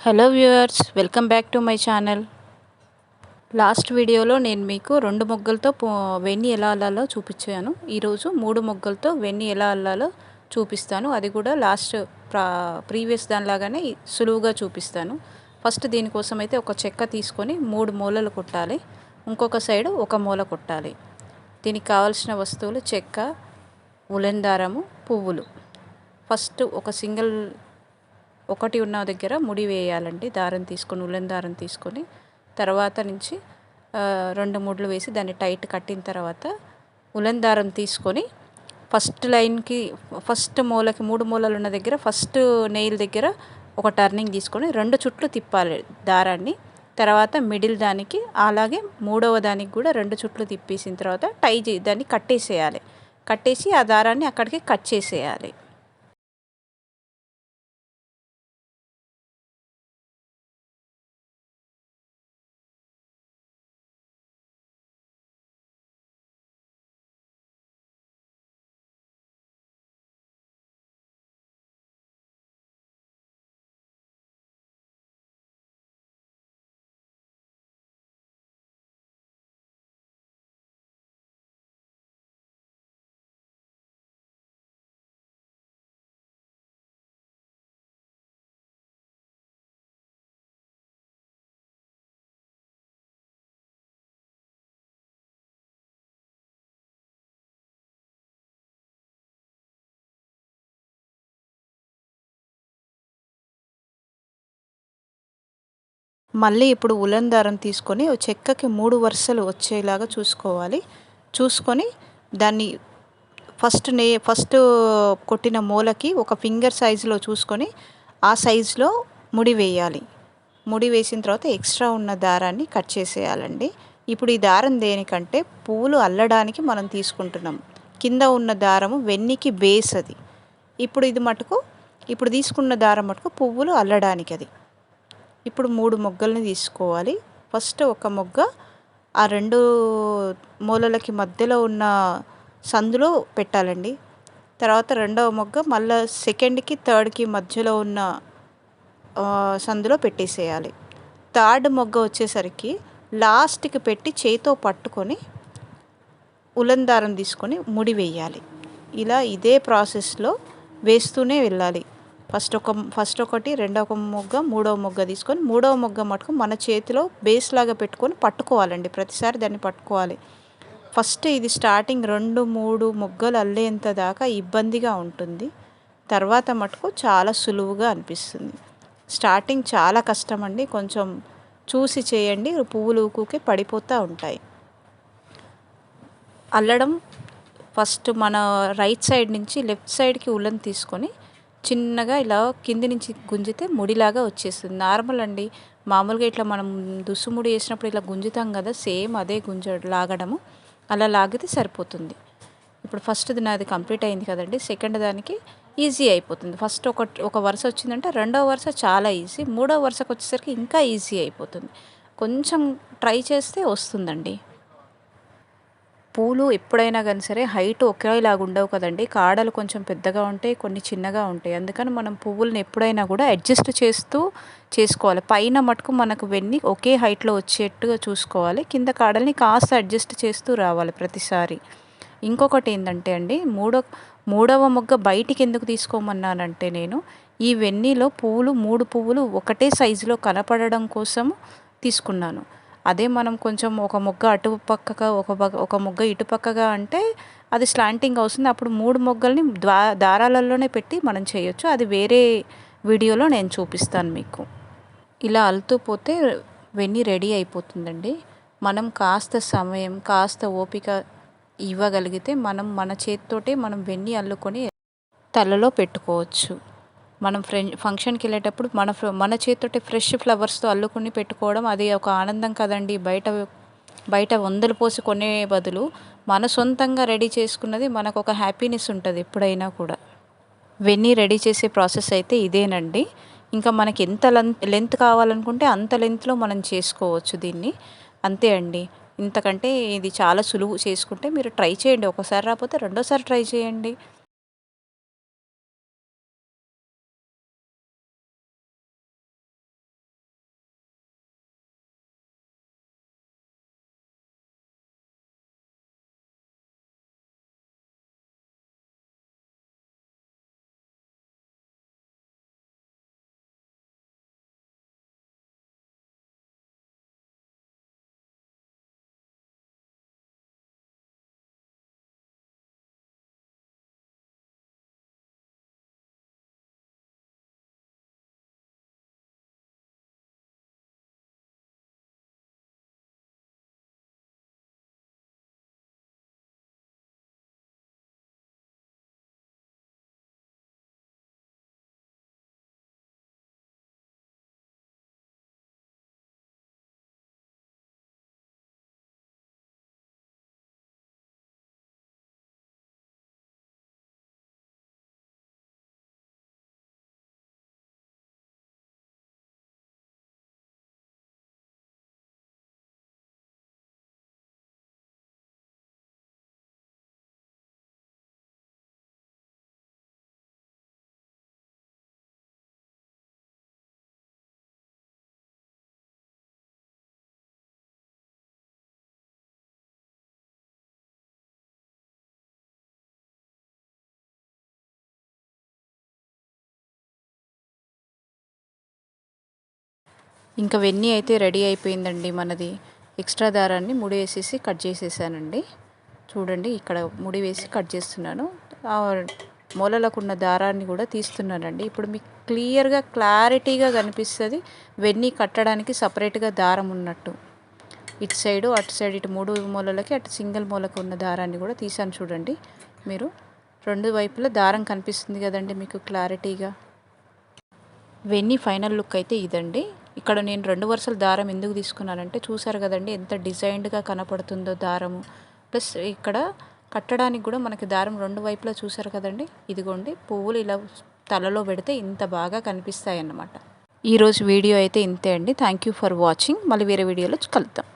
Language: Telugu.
Hello viewers, welcome back to my channel. Last వీడియోలో నేను మీకు 2 మొగ్గలతో వెన్ని ఎలా అల్లాలో చూపించాను. ఈరోజు 3 మొగ్గలతో వెన్ని ఎలా అల్లాలో చూపిస్తాను. అది కూడా ప్రీవియస్ దానిలాగానే సులువుగా చూపిస్తాను. ఫస్ట్ దీనికోసం అయితే ఒక చెక్క తీసుకొని 3 మూలలు కుట్టాలి. ఇంకొక సైడు ఒక మూల కుట్టాలి. దీనికి కావాల్సిన వస్తువులు చెక్క, ఉలెన్ దారము, పువ్వులు. ఫస్ట్ ఒకటి ఉన్న దగ్గర ముడి వేయాలండి. దారం తీసుకొని, ఉలెన్ దారం తీసుకొని, తర్వాత నుంచి 2 ముడులు వేసి దాన్ని టైట్ కట్టిన తర్వాత ఉలెన్ దారం తీసుకొని ఫస్ట్ లైన్కి, ఫస్ట్ మూలకి 3 మూలలు ఉన్న దగ్గర ఫస్ట్ నెయిల్ దగ్గర ఒక టర్నింగ్ తీసుకొని 2 చుట్లు తిప్పాలి దారాన్ని. తర్వాత మిడిల్ దానికి, అలాగే మూడవ దానికి కూడా 2 చుట్లు తిప్పేసిన తర్వాత దాన్ని కట్టేసేయాలి. కట్టేసి ఆ దారాన్ని అక్కడికి కట్ చేసేయాలి. మళ్ళీ ఇప్పుడు ఉలెన్ దారం తీసుకొని చెక్కకి 3 వరుసలు వచ్చేలాగా చూసుకోవాలి. చూసుకొని దాన్ని ఫస్ట్ కొట్టిన మూలకి ఒక ఫింగర్ సైజులో చూసుకొని ఆ సైజులో ముడి వేయాలి. ముడి వేసిన తర్వాత ఎక్స్ట్రా ఉన్న దారాన్ని కట్ చేసేయాలండి. ఇప్పుడు ఈ దారం దేనికంటే పువ్వులు అల్లడానికి మనం తీసుకుంటున్నాం. కింద ఉన్న దారము వెన్నికి బేస్ అది. ఇప్పుడు తీసుకున్న దారం మటుకు పువ్వులు అల్లడానికి అది. ఇప్పుడు 3 మొగ్గల్ని తీసుకోవాలి. ఫస్ట్ ఒక మొగ్గ ఆ 2 మూలలకి మధ్యలో ఉన్న సందులో పెట్టాలండి. తర్వాత రెండవ మొగ్గ మళ్ళీ సెకండ్కి థర్డ్కి మధ్యలో ఉన్న సందులో పెట్టేసేయాలి. థర్డ్ మొగ్గ వచ్చేసరికి లాస్ట్కి పెట్టి చేతితో పట్టుకొని ఉలెన్ దారం తీసుకొని ముడి వేయాలి. ఇలా ఇదే ప్రాసెస్లో వేస్తూనే వెళ్ళాలి. ఫస్ట్ ఒకటి, రెండవ మొగ్గ, మూడవ మొగ్గ తీసుకొని మూడవ మొగ్గ మటుకు మన చేతిలో బేస్ లాగా పెట్టుకొని పట్టుకోవాలండి. ప్రతిసారి దాన్ని పట్టుకోవాలి. ఫస్ట్ ఇది స్టార్టింగ్ 2-3 మొగ్గలు అల్లేంత దాకా ఇబ్బందిగా ఉంటుంది. తర్వాత మటుకు చాలా సులువుగా అనిపిస్తుంది. స్టార్టింగ్ చాలా కష్టం అండి. కొంచెం చూసి చేయండి, పువ్వులు ఊకుకే పడిపోతూ ఉంటాయి. అల్లడం ఫస్ట్ మన రైట్ సైడ్ నుంచి లెఫ్ట్ సైడ్కి ఉలెన్ తీసుకొని చిన్నగా ఇలా కింది నుంచి గుంజితే ముడిలాగా వచ్చేస్తుంది. నార్మల్ అండి. మామూలుగా ఇట్లా మనం దుస్సుముడి వేసినప్పుడు ఇలా గుంజుతాం కదా, సేమ్ అదే లాగడము. అలా లాగితే సరిపోతుంది. ఇప్పుడు ఫస్ట్ది నాది కంప్లీట్ అయింది కదండి. సెకండ్ దానికి ఈజీ అయిపోతుంది. ఫస్ట్ ఒక వరుస వచ్చిందంటే రెండవ వరుస చాలా ఈజీ. మూడవ వరుసకు వచ్చేసరికి ఇంకా ఈజీ అయిపోతుంది. కొంచెం ట్రై చేస్తే వస్తుందండి. పూలు ఎప్పుడైనా కానీ సరే హైట్ ఒకేలాగా ఉండవు కదండి. కాడలు కొంచెం పెద్దగా ఉంటాయి, కొన్ని చిన్నగా ఉంటాయి. అందుకని మనం పువ్వులను ఎప్పుడైనా కూడా అడ్జస్ట్ చేసుకోవాలి. పైన మటుకు మనకు వెన్ని ఒకే హైట్లో వచ్చేట్టుగా చూసుకోవాలి. కింద కాడల్ని కాస్త అడ్జస్ట్ చేస్తూ రావాలి ప్రతిసారి. ఇంకొకటి ఏంటంటే అండి, మూడవ మొగ్గ బయటికి ఎందుకు తీసుకోమన్నానంటే, నేను ఈ వెన్నీలో 3 పువ్వులు ఒకటే సైజులో కనపడడం కోసం తీసుకున్నాను. అదే మనం కొంచెం ఒక మొగ్గ అటు పక్కగా ఒక మొగ్గ ఇటు పక్కగా అంటే అది స్లాంటింగ్ అవుతుంది. అప్పుడు 3 మొగ్గల్ని దారాలలోనే పెట్టి మనం చేయొచ్చు. అది వేరే వీడియోలో నేను చూపిస్తాను మీకు. ఇలా అల్లుతూ పోతే వెన్ని రెడీ అయిపోతుందండి. మనం కాస్త సమయం, కాస్త ఓపిక ఇవ్వగలిగితే మన చేతితోటే మనం వెన్ని అల్లుకొని తలలో పెట్టుకోవచ్చు. మనం ఫంక్షన్కి వెళ్ళేటప్పుడు మన చేతితోటి ఫ్రెష్ ఫ్లవర్స్తో అల్లుకొని పెట్టుకోవడం అది ఒక ఆనందం కదండి. బయట వందలు పోసి కొనే బదులు మన సొంతంగా రెడీ చేసుకున్నది మనకు ఒక హ్యాపీనెస్ ఉంటుంది ఎప్పుడైనా కూడా. వెన్నీ రెడీ చేసే ప్రాసెస్ అయితే ఇదేనండి. ఇంకా మనకి ఎంత లెంత్ కావాలనుకుంటే అంత లెంత్లో మనం చేసుకోవచ్చు దీన్ని. అంతే అండి. ఇంతకంటే ఇది చాలా సులువు. చేసుకుంటే మీరు ట్రై చేయండి. ఒకసారి రాకపోతే రెండోసారి ట్రై చేయండి. ఇంకా వెన్నీ అయితే రెడీ అయిపోయిందండి మనది. ఎక్స్ట్రా దారాన్ని ముడి వేసేసి కట్ చేసేసానండి. చూడండి ఇక్కడ ముడి వేసి కట్ చేస్తున్నాను. మూలలకు ఉన్న దారాన్ని కూడా తీస్తున్నానండి. ఇప్పుడు మీకు క్లారిటీగా కనిపిస్తుంది వెన్నీ కట్టడానికి సపరేట్గా దారం ఉన్నట్టు. ఇటు సైడు అటు సైడ్ ఇటు 3 మూలలకి అటు సింగిల్ మూలకు ఉన్న దారాన్ని కూడా తీసాను చూడండి. మీరు 2 వైపులా దారం కనిపిస్తుంది కదండి మీకు క్లారిటీగా. వెన్నీ ఫైనల్ లుక్ అయితే ఇదండి. ఇక్కడ నేను 2 వరుసల దారం ఎందుకు తీసుకున్నానంటే చూసారు కదండి ఎంత డిజైన్డ్గా కనపడుతుందో దారము. ప్లస్ ఇక్కడ కట్టడానికి కూడా మనకి దారం 2 వైపులా చూసారు కదండి. ఇదిగోండి పువ్వులు ఇలా తలలో పెడితే ఇంత బాగా కనిపిస్తాయి అన్నమాట. ఈరోజు వీడియో అయితే ఇంతే అండి. Thank you for watching. మళ్ళీ వేరే వీడియోలో కలుద్దాం.